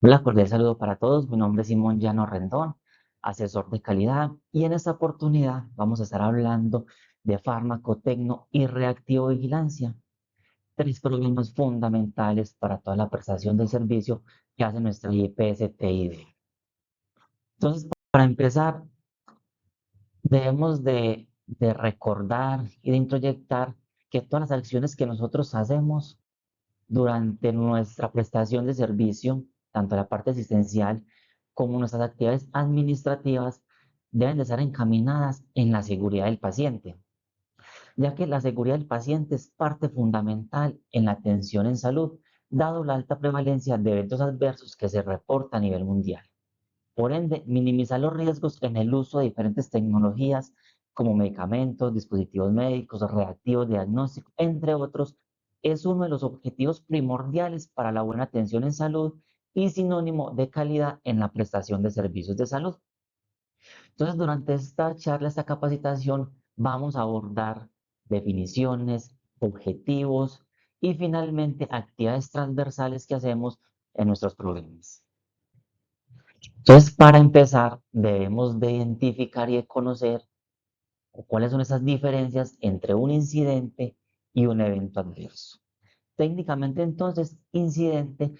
Hola, cordial saludo para todos. Mi nombre es Simón Llano Rendón, asesor de calidad, y en esta oportunidad vamos a estar hablando de fármaco, tecno y reactivo vigilancia, tres problemas fundamentales para toda la prestación del servicio que hace nuestra IPS TID. Entonces, para empezar, debemos de recordar y de introyectar que todas las acciones que nosotros hacemos durante nuestra prestación de servicio, tanto la parte asistencial como nuestras actividades administrativas, deben de estar encaminadas en la seguridad del paciente, ya que la seguridad del paciente es parte fundamental en la atención en salud, dado la alta prevalencia de eventos adversos que se reporta a nivel mundial. Por ende, minimizar los riesgos en el uso de diferentes tecnologías como medicamentos, dispositivos médicos, reactivos, diagnósticos, entre otros, es uno de los objetivos primordiales para la buena atención en salud y sinónimo de calidad en la prestación de servicios de salud. Entonces, durante esta charla, esta capacitación, vamos a abordar definiciones, objetivos y finalmente actividades transversales que hacemos en nuestros programas. Entonces, para empezar, debemos de identificar y de conocer cuáles son esas diferencias entre un incidente y un evento adverso. Técnicamente, entonces, incidente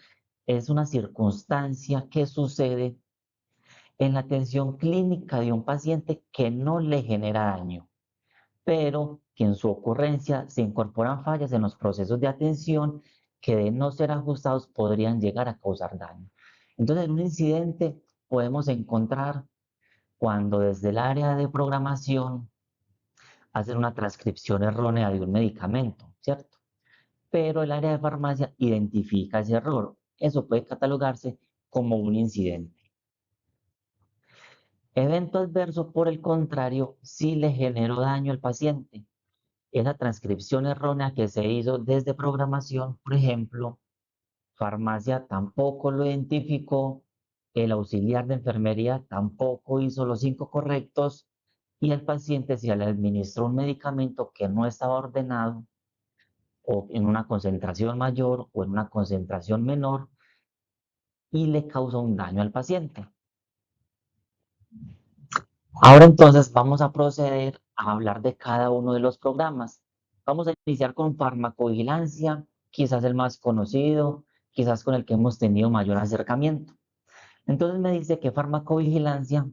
es una circunstancia que sucede en la atención clínica de un paciente que no le genera daño, pero que en su ocurrencia se incorporan fallas en los procesos de atención que de no ser ajustados podrían llegar a causar daño. Entonces, en un incidente podemos encontrar cuando desde el área de programación hacen una transcripción errónea de un medicamento, ¿cierto? Pero el área de farmacia identifica ese error. Eso puede catalogarse como un incidente. Evento adverso, por el contrario, sí le generó daño al paciente. Es la transcripción errónea que se hizo desde programación, por ejemplo, farmacia tampoco lo identificó, el auxiliar de enfermería tampoco hizo los 5 correctos y el paciente se le administró un medicamento que no estaba ordenado o en una concentración mayor o en una concentración menor y le causa un daño al paciente. Ahora entonces vamos a proceder a hablar de cada uno de los programas. Vamos a iniciar con farmacovigilancia, quizás el más conocido, quizás con el que hemos tenido mayor acercamiento. Entonces me dice que farmacovigilancia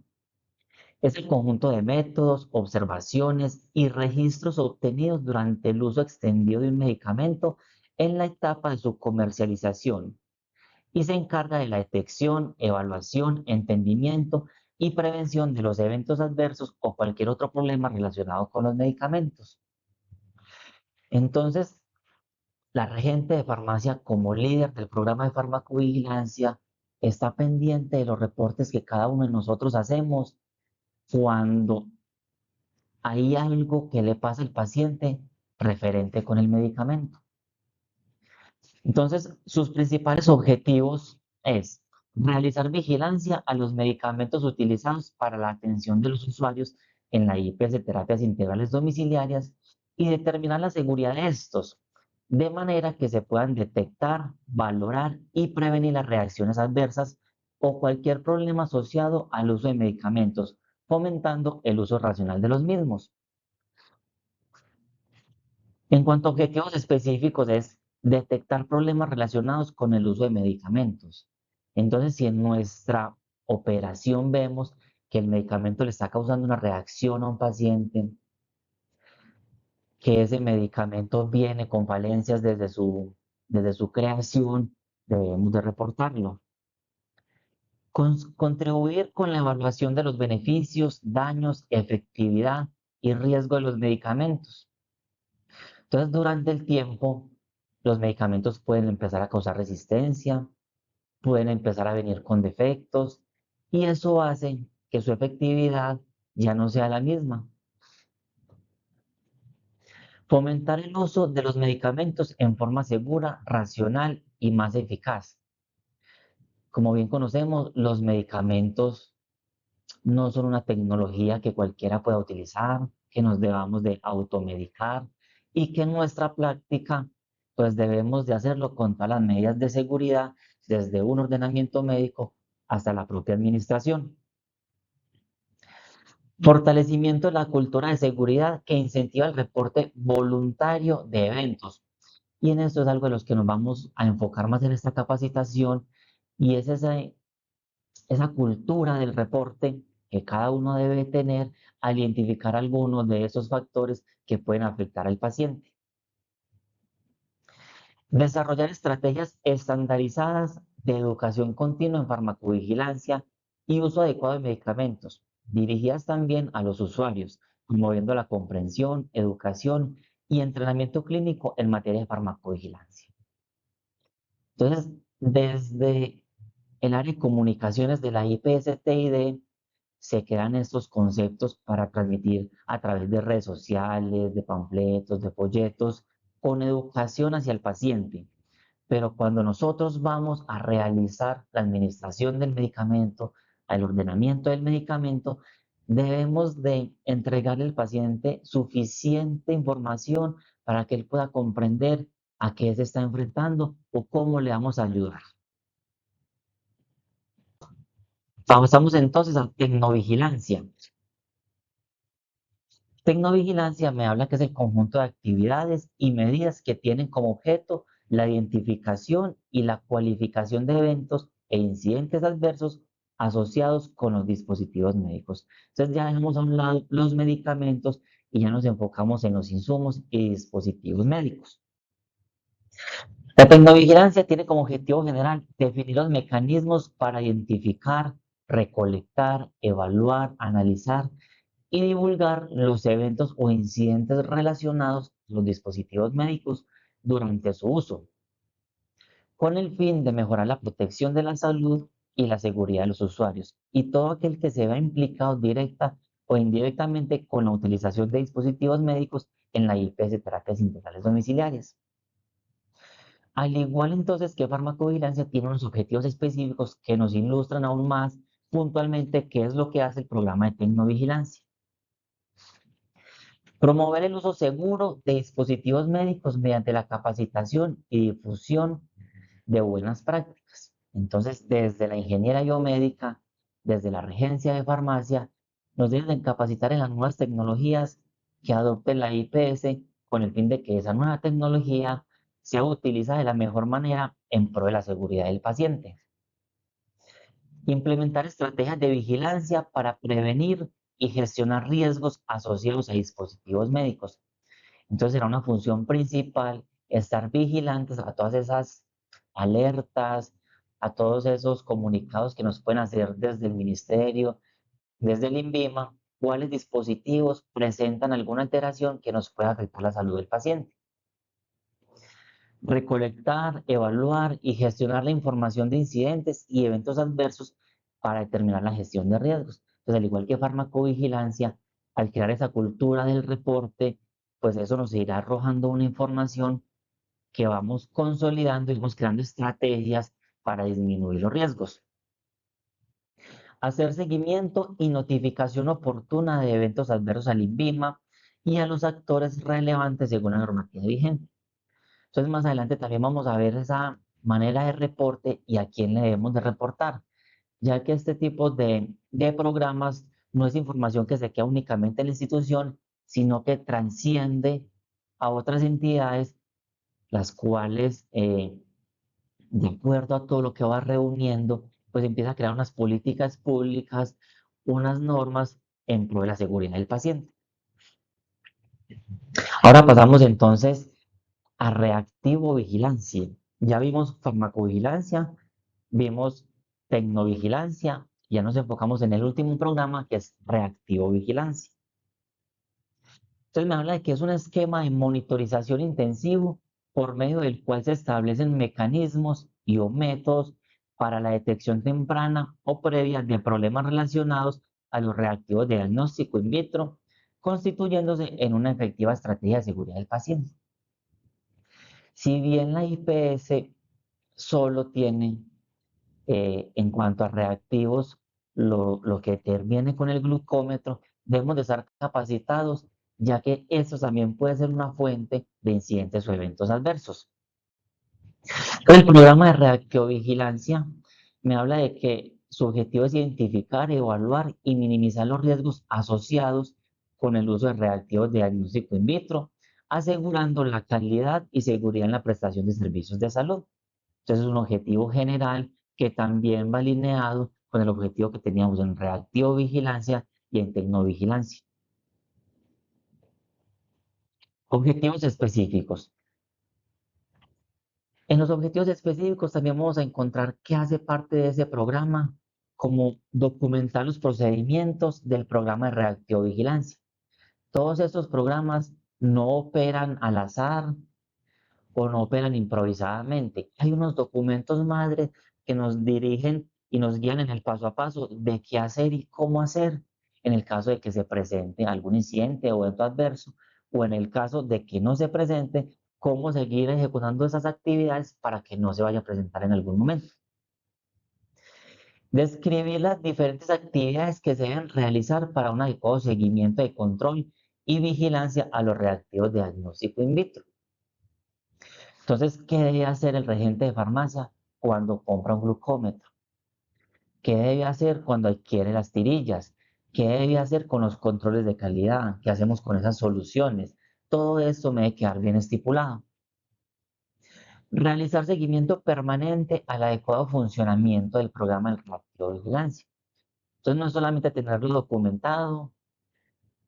es el conjunto de métodos, observaciones y registros obtenidos durante el uso extendido de un medicamento en la etapa de su comercialización y se encarga de la detección, evaluación, entendimiento y prevención de los eventos adversos o cualquier otro problema relacionado con los medicamentos. Entonces, la regente de farmacia, como líder del programa de farmacovigilancia, está pendiente de los reportes que cada uno de nosotros hacemos cuando hay algo que le pasa al paciente referente con el medicamento. Entonces, sus principales objetivos es realizar vigilancia a los medicamentos utilizados para la atención de los usuarios en la IPS de terapias integrales domiciliarias y determinar la seguridad de estos, de manera que se puedan detectar, valorar y prevenir las reacciones adversas o cualquier problema asociado al uso de medicamentos, fomentando el uso racional de los mismos. En cuanto a objetivos específicos, es detectar problemas relacionados con el uso de medicamentos. Entonces, si en nuestra operación vemos que el medicamento le está causando una reacción a un paciente, que ese medicamento viene con falencias desde su creación, debemos de reportarlo. Contribuir con la evaluación de los beneficios, daños, efectividad y riesgo de los medicamentos. Entonces, durante el tiempo, los medicamentos pueden empezar a causar resistencia, pueden empezar a venir con defectos y eso hace que su efectividad ya no sea la misma. Fomentar el uso de los medicamentos en forma segura, racional y más eficaz. Como bien conocemos, los medicamentos no son una tecnología que cualquiera pueda utilizar, que nos debamos de automedicar y que en nuestra práctica pues debemos de hacerlo con todas las medidas de seguridad desde un ordenamiento médico hasta la propia administración. Fortalecimiento de la cultura de seguridad que incentiva el reporte voluntario de eventos. Y en esto es algo de los que nos vamos a enfocar más en esta capacitación y es esa cultura del reporte que cada uno debe tener al identificar algunos de esos factores que pueden afectar al paciente. Desarrollar estrategias estandarizadas de educación continua en farmacovigilancia y uso adecuado de medicamentos, dirigidas también a los usuarios, promoviendo la comprensión, educación y entrenamiento clínico en materia de farmacovigilancia. Entonces, desde el área de comunicaciones de la IPSTID se crean estos conceptos para transmitir a través de redes sociales, de panfletos, de folletos, con educación hacia el paciente. Pero cuando nosotros vamos a realizar la administración del medicamento, el ordenamiento del medicamento, debemos de entregarle al paciente suficiente información para que él pueda comprender a qué se está enfrentando o cómo le vamos a ayudar. Pasamos entonces a tecnovigilancia. Tecnovigilancia me habla que es el conjunto de actividades y medidas que tienen como objeto la identificación y la cualificación de eventos e incidentes adversos asociados con los dispositivos médicos. Entonces ya dejamos a un lado los medicamentos y ya nos enfocamos en los insumos y dispositivos médicos. La tecnovigilancia tiene como objetivo general definir los mecanismos para identificar, recolectar, evaluar, analizar y divulgar los eventos o incidentes relacionados con los dispositivos médicos durante su uso, con el fin de mejorar la protección de la salud y la seguridad de los usuarios y todo aquel que se vea implicado directa o indirectamente con la utilización de dispositivos médicos en la IPS terapias integrales domiciliarias. Al igual entonces que farmacovigilancia tiene unos objetivos específicos que nos ilustran aún más puntualmente qué es lo que hace el programa de tecnovigilancia. Promover el uso seguro de dispositivos médicos mediante la capacitación y difusión de buenas prácticas. Entonces, desde la ingeniería biomédica, desde la regencia de farmacia, nos deben capacitar en las nuevas tecnologías que adopte la IPS con el fin de que esa nueva tecnología sea utilizada de la mejor manera en pro de la seguridad del paciente. Implementar estrategias de vigilancia para prevenir y gestionar riesgos asociados a dispositivos médicos. Entonces será una función principal estar vigilantes a todas esas alertas, a todos esos comunicados que nos pueden hacer desde el ministerio, desde el INVIMA, cuáles dispositivos presentan alguna alteración que nos pueda afectar la salud del paciente. Recolectar, evaluar y gestionar la información de incidentes y eventos adversos para determinar la gestión de riesgos. Entonces, al igual que farmacovigilancia, al crear esa cultura del reporte, pues eso nos irá arrojando una información que vamos consolidando y vamos creando estrategias para disminuir los riesgos. Hacer seguimiento y notificación oportuna de eventos adversos al INVIMA y a los actores relevantes según la normativa vigente. Entonces, más adelante también vamos a ver esa manera de reporte y a quién le debemos de reportar, ya que este tipo de programas no es información que se queda únicamente en la institución, sino que transciende a otras entidades, las cuales, de acuerdo a todo lo que va reuniendo, pues empieza a crear unas políticas públicas, unas normas en pro de la seguridad del paciente. Ahora pasamos entonces a reactivo vigilancia. Ya vimos farmacovigilancia, vimos tecnovigilancia, ya nos enfocamos en el último programa que es reactivo vigilancia. Entonces me habla de que es un esquema de monitorización intensivo por medio del cual se establecen mecanismos y o métodos para la detección temprana o previa de problemas relacionados a los reactivos de diagnóstico in vitro, constituyéndose en una efectiva estrategia de seguridad del paciente. Si bien la IPS solo tiene en cuanto a reactivos lo que termine con el glucómetro, debemos de estar capacitados, ya que eso también puede ser una fuente de incidentes o eventos adversos. El programa de reactivovigilancia me habla de que su objetivo es identificar, evaluar y minimizar los riesgos asociados con el uso de reactivos de diagnóstico in vitro, asegurando la calidad y seguridad en la prestación de servicios de salud. Entonces es un objetivo general que también va alineado con el objetivo que teníamos en reactivovigilancia y en tecnovigilancia. Objetivos específicos. En los objetivos específicos también vamos a encontrar qué hace parte de ese programa, como documentar los procedimientos del programa de reactivovigilancia. Todos estos programas no operan al azar o no operan improvisadamente. Hay unos documentos madre que nos dirigen y nos guían en el paso a paso de qué hacer y cómo hacer en el caso de que se presente algún incidente o evento adverso, o en el caso de que no se presente, cómo seguir ejecutando esas actividades para que no se vaya a presentar en algún momento. Describir las diferentes actividades que se deben realizar para un adecuado seguimiento de control y vigilancia a los reactivos de diagnóstico in vitro. Entonces, ¿qué debe hacer el regente de farmacia cuando compra un glucómetro? ¿Qué debe hacer cuando adquiere las tirillas? ¿Qué debe hacer con los controles de calidad? ¿Qué hacemos con esas soluciones? Todo esto me debe quedar bien estipulado. Realizar seguimiento permanente al adecuado funcionamiento del programa de vigilancia. Entonces, no es solamente tenerlo documentado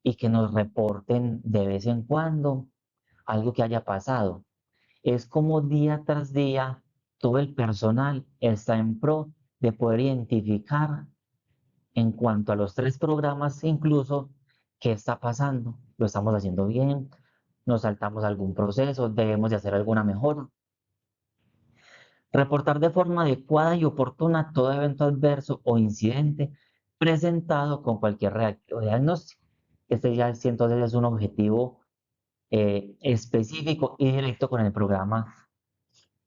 y que nos reporten de vez en cuando algo que haya pasado. Es como día tras día todo el personal está en pro de poder identificar en cuanto a los tres programas incluso qué está pasando, lo estamos haciendo bien, nos saltamos algún proceso, debemos de hacer alguna mejora. Reportar de forma adecuada y oportuna todo evento adverso o incidente presentado con cualquier reactivo diagnóstico. Este ya entonces es un objetivo específico y directo con el programa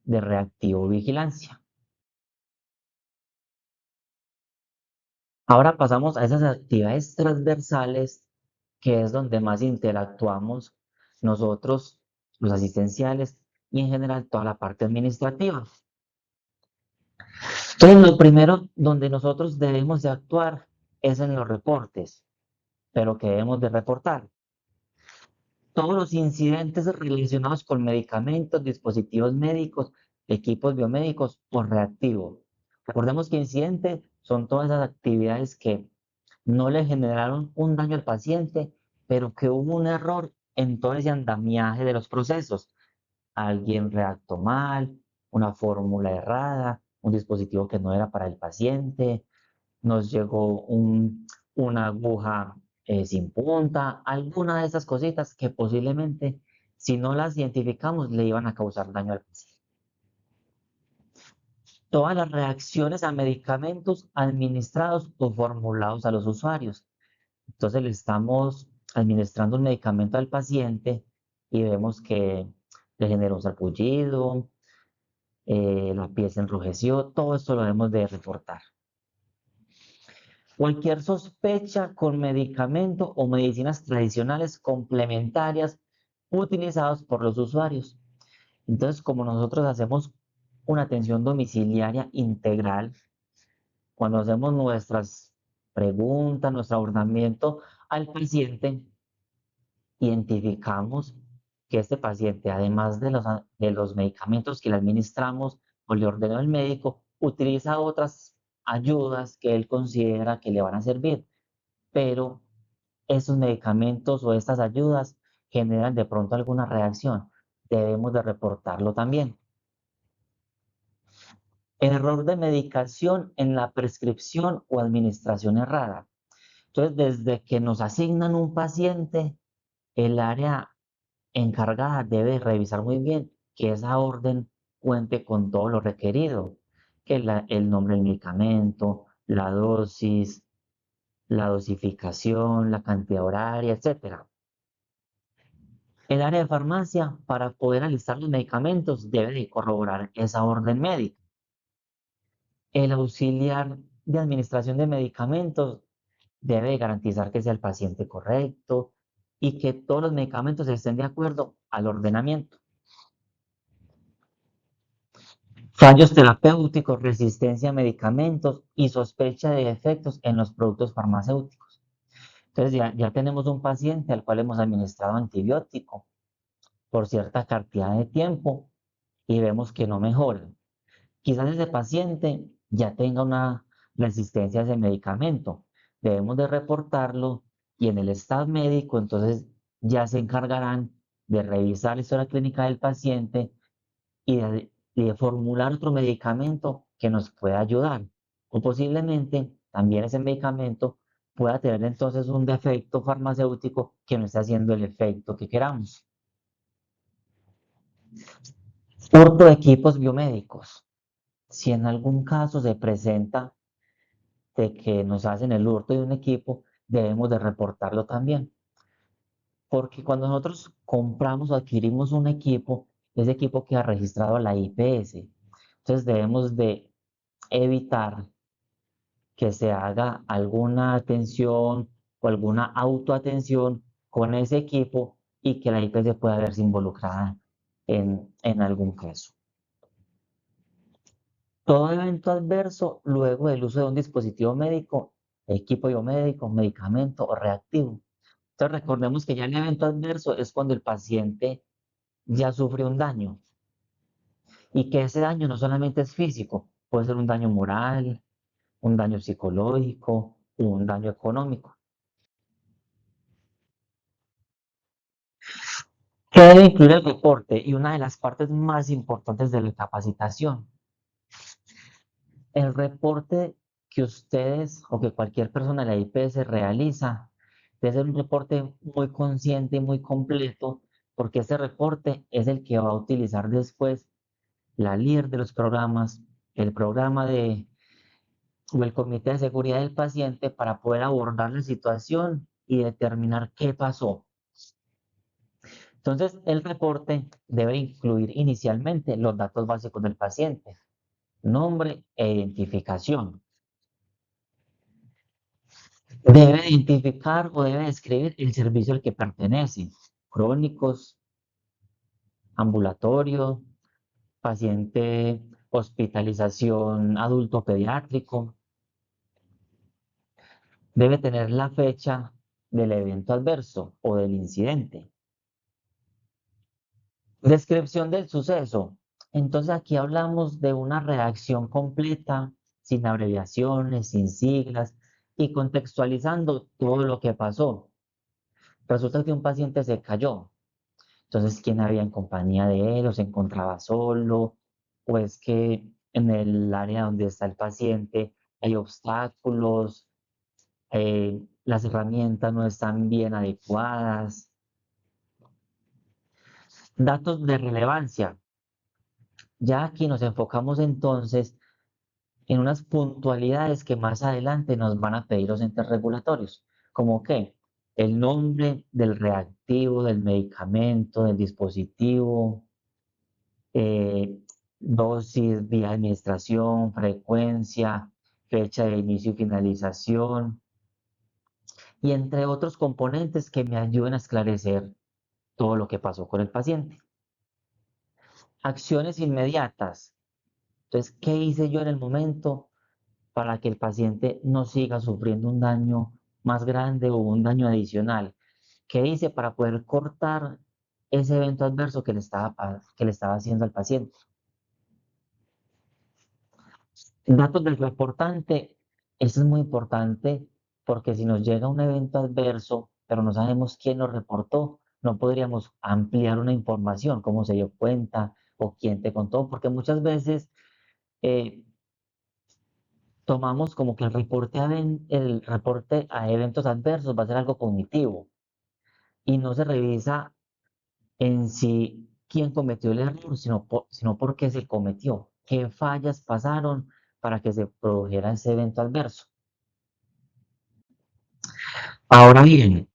de reactivo vigilancia. Ahora pasamos a esas actividades transversales, que es donde más interactuamos nosotros, los asistenciales, y en general toda la parte administrativa. Entonces, lo primero donde nosotros debemos de actuar es en los reportes, pero que debemos de reportar. Todos los incidentes relacionados con medicamentos, dispositivos médicos, equipos biomédicos o reactivos. Recordemos que incidentes son todas esas actividades que no le generaron un daño al paciente, pero que hubo un error en todo ese andamiaje de los procesos. Alguien redactó mal, una fórmula errada, un dispositivo que no era para el paciente, nos llegó una aguja sin punta, alguna de esas cositas que posiblemente, si no las identificamos, le iban a causar daño al paciente. Todas las reacciones a medicamentos administrados o formulados a los usuarios. Entonces le estamos administrando un medicamento al paciente y vemos que le generó un sarpullido, la piel se enrojeció, todo esto lo debemos de reportar. Cualquier sospecha con medicamento o medicinas tradicionales complementarias utilizados por los usuarios. Entonces, como nosotros hacemos una atención domiciliaria integral, cuando hacemos nuestras preguntas, nuestro abordamiento al paciente, identificamos que este paciente, además de los medicamentos que le administramos o le ordenó el médico, utiliza otras ayudas que él considera que le van a servir, pero esos medicamentos o estas ayudas generan de pronto alguna reacción. Debemos de reportarlo también. Error de medicación en la prescripción o administración errada. Entonces, desde que nos asignan un paciente, el área encargada debe revisar muy bien que esa orden cuente con todo lo requerido, que el nombre del medicamento, la dosis, la dosificación, la cantidad horaria, etcétera. El área de farmacia, para poder alistar los medicamentos, debe de corroborar esa orden médica. El auxiliar de administración de medicamentos debe garantizar que sea el paciente correcto y que todos los medicamentos estén de acuerdo al ordenamiento. Fallos terapéuticos, resistencia a medicamentos y sospecha de efectos en los productos farmacéuticos. Entonces ya tenemos un paciente al cual hemos administrado antibiótico por cierta cantidad de tiempo y vemos que no mejora. Quizás ese paciente ya tenga una resistencia a ese medicamento. Debemos de reportarlo y en el estado médico entonces ya se encargarán de revisar la historia clínica del paciente y de formular otro medicamento que nos pueda ayudar. O posiblemente también ese medicamento pueda tener entonces un defecto farmacéutico que no esté haciendo el efecto que queramos. Hurto de equipos biomédicos. Si en algún caso se presenta de que nos hacen el hurto de un equipo, debemos de reportarlo también. Porque cuando nosotros compramos o adquirimos un equipo, ese equipo queda registrado a la IPS. Entonces debemos de evitar que se haga alguna atención o alguna autoatención con ese equipo y que la IPS pueda verse involucrada en algún caso. Todo evento adverso luego del uso de un dispositivo médico, equipo biomédico, medicamento o reactivo. Entonces recordemos que ya el evento adverso es cuando el paciente ya sufre un daño y que ese daño no solamente es físico, puede ser un daño moral, un daño psicológico, un daño económico. ¿Qué debe incluir el reporte? Y una de las partes más importantes de la capacitación. El reporte que ustedes o que cualquier persona de la IPS realiza debe ser un reporte muy consciente y muy completo, porque ese reporte es el que va a utilizar después la líder de los programas, el programa o el comité de seguridad del paciente para poder abordar la situación y determinar qué pasó. Entonces, el reporte debe incluir inicialmente los datos básicos del paciente, nombre e identificación. Debe identificar o debe describir el servicio al que pertenece, crónicos, ambulatorio, paciente, hospitalización adulto pediátrico. Debe tener la fecha del evento adverso o del incidente. Descripción del suceso. Entonces aquí hablamos de una redacción completa, sin abreviaciones, sin siglas y contextualizando todo lo que pasó. Resulta que un paciente se cayó. Entonces, ¿quién había en compañía de él o se encontraba solo? O es que en el área donde está el paciente hay obstáculos, las herramientas no están bien adecuadas. Datos de relevancia. Ya aquí nos enfocamos entonces en unas puntualidades que más adelante nos van a pedir los entes regulatorios, como que el nombre del reactivo, del medicamento, del dispositivo, eh, dosis, vía de administración, frecuencia, fecha de inicio y finalización, y entre otros componentes que me ayuden a esclarecer todo lo que pasó con el paciente. Acciones inmediatas. Entonces, ¿qué hice yo en el momento para que el paciente no siga sufriendo un daño más grande o un daño adicional? ¿Qué hice para poder cortar ese evento adverso que le estaba haciendo al paciente? Datos del reportante, eso es muy importante porque si nos llega un evento adverso, pero no sabemos quién lo reportó, no podríamos ampliar una información, cómo se dio cuenta o quién te contó, porque muchas veces eh, tomamos como que el reporte a eventos adversos va a ser algo cognitivo y no se revisa en sí quién cometió el error, sino por qué se cometió, qué fallas pasaron para que se produjera ese evento adverso. Ahora bien,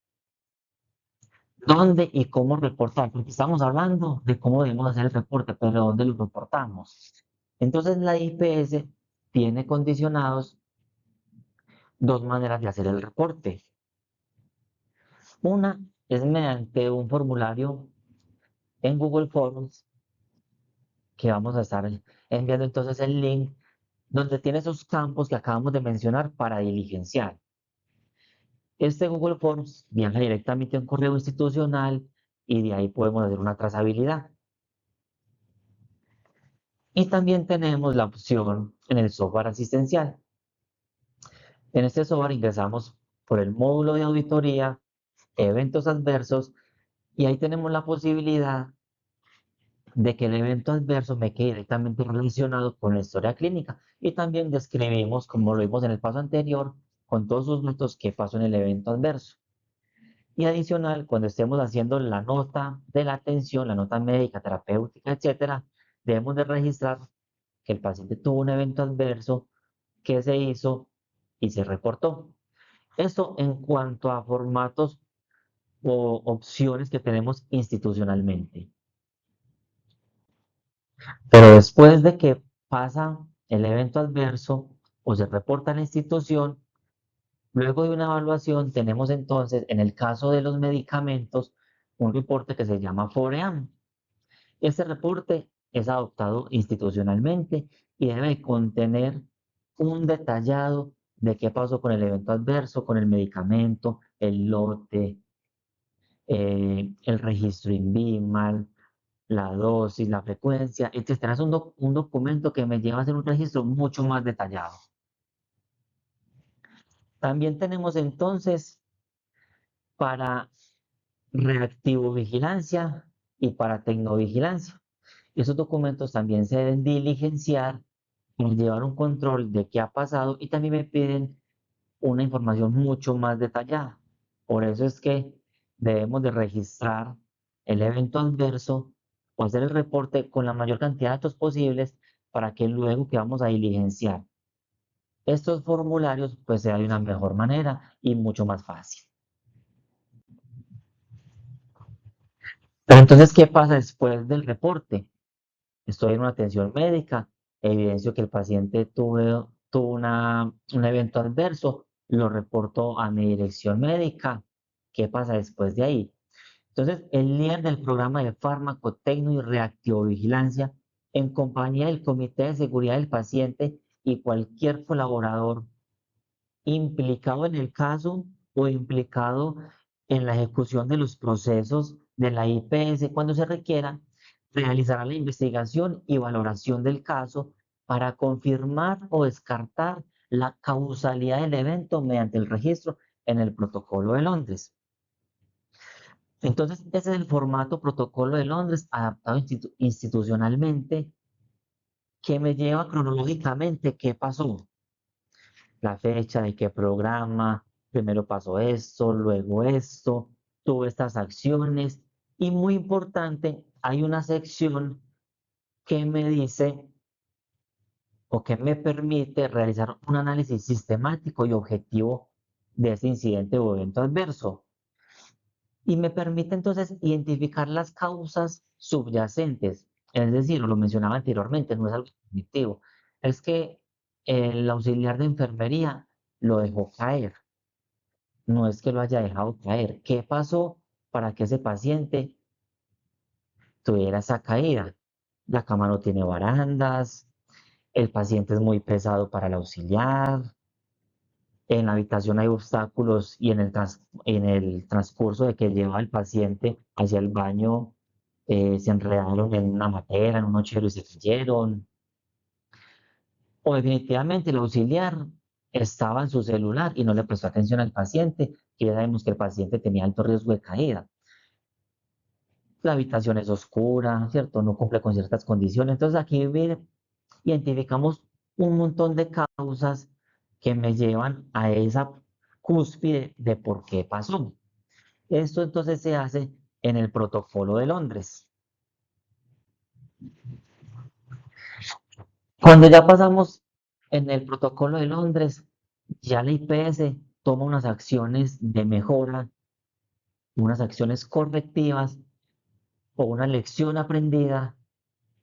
¿dónde y cómo reportar? Porque estamos hablando de cómo debemos hacer el reporte, pero ¿dónde lo reportamos? Entonces la IPS tiene condicionados dos maneras de hacer el reporte. Una es mediante un formulario en Google Forms que vamos a estar enviando entonces el link donde tiene esos campos que acabamos de mencionar para diligenciar. Este Google Forms viaja directamente a un correo institucional y de ahí podemos hacer una trazabilidad. Y también tenemos la opción en el software asistencial. En este software ingresamos por el módulo de auditoría, eventos adversos, y ahí tenemos la posibilidad de que el evento adverso me quede directamente relacionado con la historia clínica. Y también describimos, como lo vimos en el paso anterior, con todos sus datos qué pasó en el evento adverso. Y adicional, cuando estemos haciendo la nota de la atención, la nota médica, terapéutica, etcétera, debemos de registrar que el paciente tuvo un evento adverso, que se hizo y se reportó. Esto en cuanto a formatos o opciones que tenemos institucionalmente. Pero después de que pasa el evento adverso o se reporta a la institución, luego de una evaluación tenemos entonces, en el caso de los medicamentos, un reporte que se llama FOREAM. Este reporte es adoptado institucionalmente y debe contener un detallado de qué pasó con el evento adverso, con el medicamento, el lote, el registro INVIMAL, la dosis, la frecuencia, etcétera. Es un documento que me lleva a hacer un registro mucho más detallado. También tenemos entonces para reactivo vigilancia y para tecnovigilancia. Esos documentos también se deben diligenciar para llevar un control de qué ha pasado y también me piden una información mucho más detallada. Por eso es que debemos de registrar el evento adverso o hacer el reporte con la mayor cantidad de datos posibles para que luego que vamos a diligenciar estos formularios pues sea de una mejor manera y mucho más fácil. Pero entonces, ¿qué pasa después del reporte? Estoy en una atención médica, evidencio que el paciente tuvo un evento adverso, lo reporto a mi dirección médica. ¿Qué pasa después de ahí? Entonces, el líder del programa de fármaco, tecno y reactivovigilancia, en compañía del Comité de Seguridad del Paciente y cualquier colaborador implicado en el caso o implicado en la ejecución de los procesos de la IPS cuando se requiera, realizará la investigación y valoración del caso para confirmar o descartar la causalidad del evento mediante el registro en el protocolo de Londres. Entonces, ese es el formato protocolo de Londres adaptado institucionalmente que me lleva cronológicamente qué pasó, la fecha de qué programa, primero pasó esto, luego esto, tuvo estas acciones y muy importante, hay una sección que me dice o que me permite realizar un análisis sistemático y objetivo de ese incidente o evento adverso. Y me permite entonces identificar las causas subyacentes. Es decir, lo mencionaba anteriormente, no es algo cognitivo. Es que el auxiliar de enfermería lo dejó caer. No es que lo haya dejado caer. ¿Qué pasó para que ese paciente tuviera esa caída? La cama no tiene barandas, el paciente es muy pesado para el auxiliar, en la habitación hay obstáculos y en el transcurso de que lleva el paciente hacia el baño, se enredaron en una matera, en un nochero y se cayeron. O definitivamente el auxiliar estaba en su celular y no le prestó atención al paciente, que ya sabemos que el paciente tenía alto riesgo de caída. La habitación es oscura, ¿cierto? No cumple con ciertas condiciones. Entonces aquí identificamos un montón de causas que me llevan a esa cúspide de por qué pasó. Esto entonces se hace en el protocolo de Londres. Cuando ya pasamos en el protocolo de Londres, ya la IPS toma unas acciones de mejora, unas acciones correctivas o una lección aprendida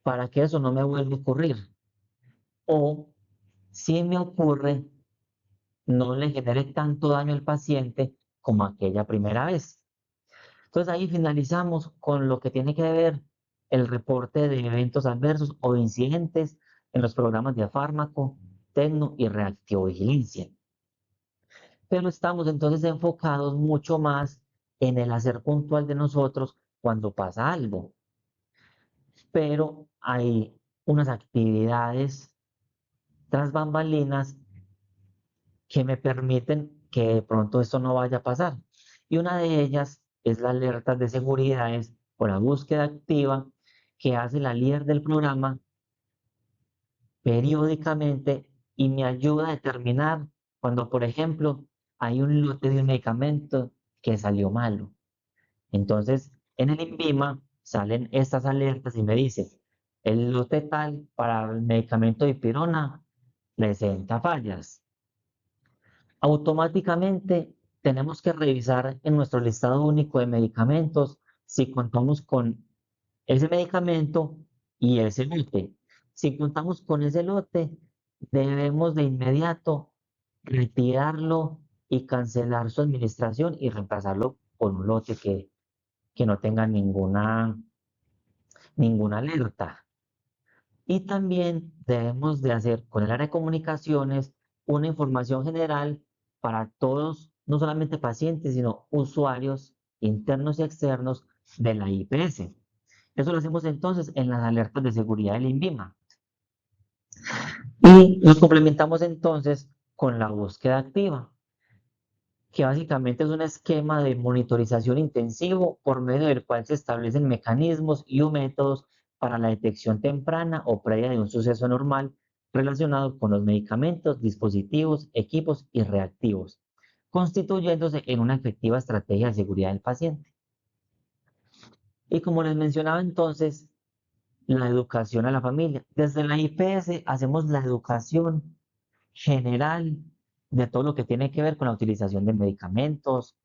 para que eso no me vuelva a ocurrir. O si me ocurre, no le genere tanto daño al paciente como aquella primera vez. Entonces ahí finalizamos con lo que tiene que ver el reporte de eventos adversos o incidentes en los programas de fármaco, tecno y reactivovigilancia. Pero estamos entonces enfocados mucho más en el hacer puntual de nosotros cuando pasa algo. Pero hay unas actividades tras bambalinas que me permiten que de pronto esto no vaya a pasar. Y una de ellas es la alerta de seguridades o la búsqueda activa que hace la líder del programa periódicamente y me ayuda a determinar cuando, por ejemplo, hay un lote de un medicamento que salió malo. Entonces, en el INVIMA salen estas alertas y me dice, el lote tal para el medicamento de Ipirona presenta fallas. Automáticamente tenemos que revisar en nuestro listado único de medicamentos si contamos con ese medicamento y ese lote. Si contamos con ese lote, debemos de inmediato retirarlo y cancelar su administración y reemplazarlo por un lote que no tenga ninguna alerta. Y también debemos de hacer con el área de comunicaciones una información general para todos, no solamente pacientes, sino usuarios internos y externos de la IPS. Eso lo hacemos entonces en las alertas de seguridad del INVIMA. Y nos complementamos entonces con la búsqueda activa, que básicamente es un esquema de monitorización intensivo por medio del cual se establecen mecanismos y o métodos para la detección temprana o previa de un suceso normal relacionado con los medicamentos, dispositivos, equipos y reactivos, constituyéndose en una efectiva estrategia de seguridad del paciente. Y como les mencionaba entonces, la educación a la familia. Desde la IPS hacemos la educación general de todo lo que tiene que ver con la utilización de medicamentos,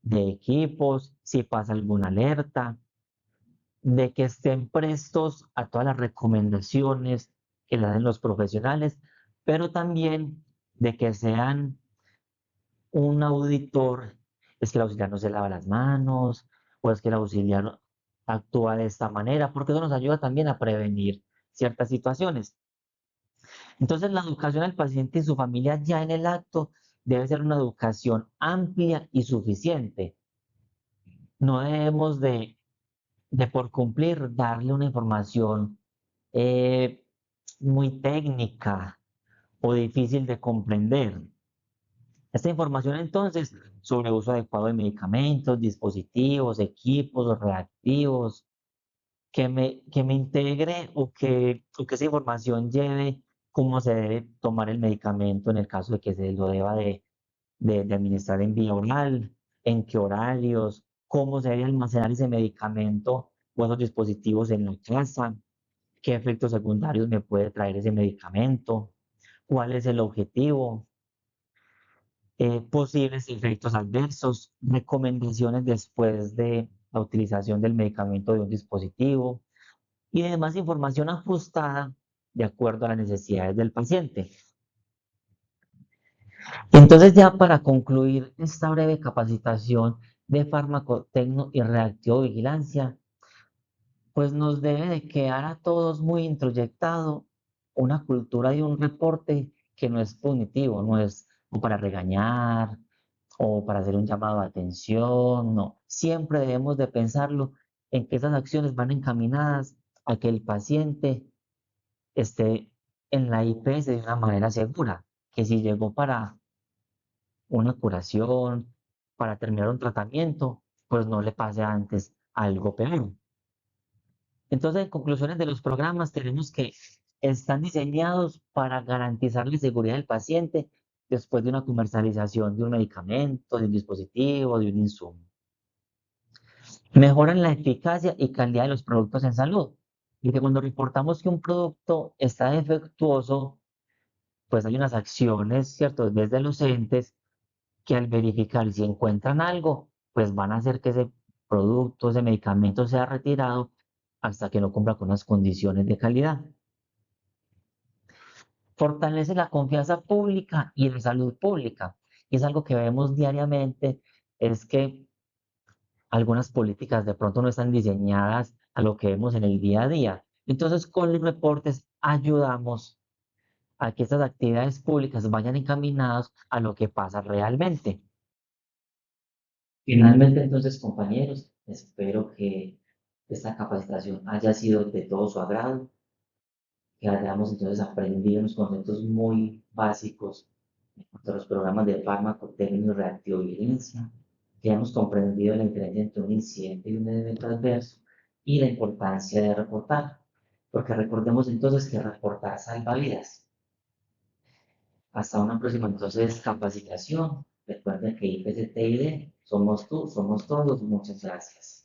de equipos, si pasa alguna alerta, de que estén prestos a todas las recomendaciones que le dan los profesionales, pero también de que sean un auditor, es que el auxiliar no se lava las manos, o es que el auxiliar actúa de esta manera, porque eso nos ayuda también a prevenir ciertas situaciones. Entonces, la educación al paciente y su familia ya en el acto debe ser una educación amplia y suficiente. No debemos de por cumplir darle una información eh, muy técnica o difícil de comprender. Esta información entonces sobre uso adecuado de medicamentos, dispositivos, equipos, reactivos, que me integre o que esa información lleve cómo se debe tomar el medicamento en el caso de que se lo deba de administrar en vía oral, en qué horarios, cómo se debe almacenar ese medicamento o esos dispositivos en la casa, qué efectos secundarios me puede traer ese medicamento, cuál es el objetivo, posibles efectos adversos, recomendaciones después de la utilización del medicamento de un dispositivo y demás información ajustada de acuerdo a las necesidades del paciente. Entonces, ya para concluir esta breve capacitación de farmacotecno y reactivovigilancia, pues nos debe de quedar a todos muy introyectado una cultura y un reporte que no es punitivo, no es o para regañar o para hacer un llamado de atención, no. Siempre debemos de pensarlo en que esas acciones van encaminadas a que el paciente esté en la IPS de una manera segura, que si llegó para una curación, para terminar un tratamiento, pues no le pase antes algo peor. Entonces, en conclusiones de los programas, tenemos que están diseñados para garantizar la seguridad del paciente después de una comercialización de un medicamento, de un dispositivo, de un insumo. Mejoran la eficacia y calidad de los productos en salud. Y que cuando reportamos que un producto está defectuoso, pues hay unas acciones, ¿cierto?, desde los entes que al verificar si encuentran algo, pues van a hacer que ese producto, ese medicamento sea retirado hasta que no cumpla con las condiciones de calidad. Fortalece la confianza pública y la salud pública. Y es algo que vemos diariamente, es que algunas políticas de pronto no están diseñadas a lo que vemos en el día a día. Entonces, con los reportes ayudamos a que estas actividades públicas vayan encaminadas a lo que pasa realmente. Finalmente, entonces, compañeros, espero que esta capacitación haya sido de todo su agrado, que hayamos entonces aprendido unos conceptos muy básicos de los programas de fármaco, técnico y reactivovigilancia, que hayamos comprendido la diferencia entre un incidente y un evento adverso y la importancia de reportar, porque recordemos entonces que reportar salva vidas. Hasta una próxima entonces capacitación. Recuerden que IPCTID somos tú, somos todos. Muchas gracias.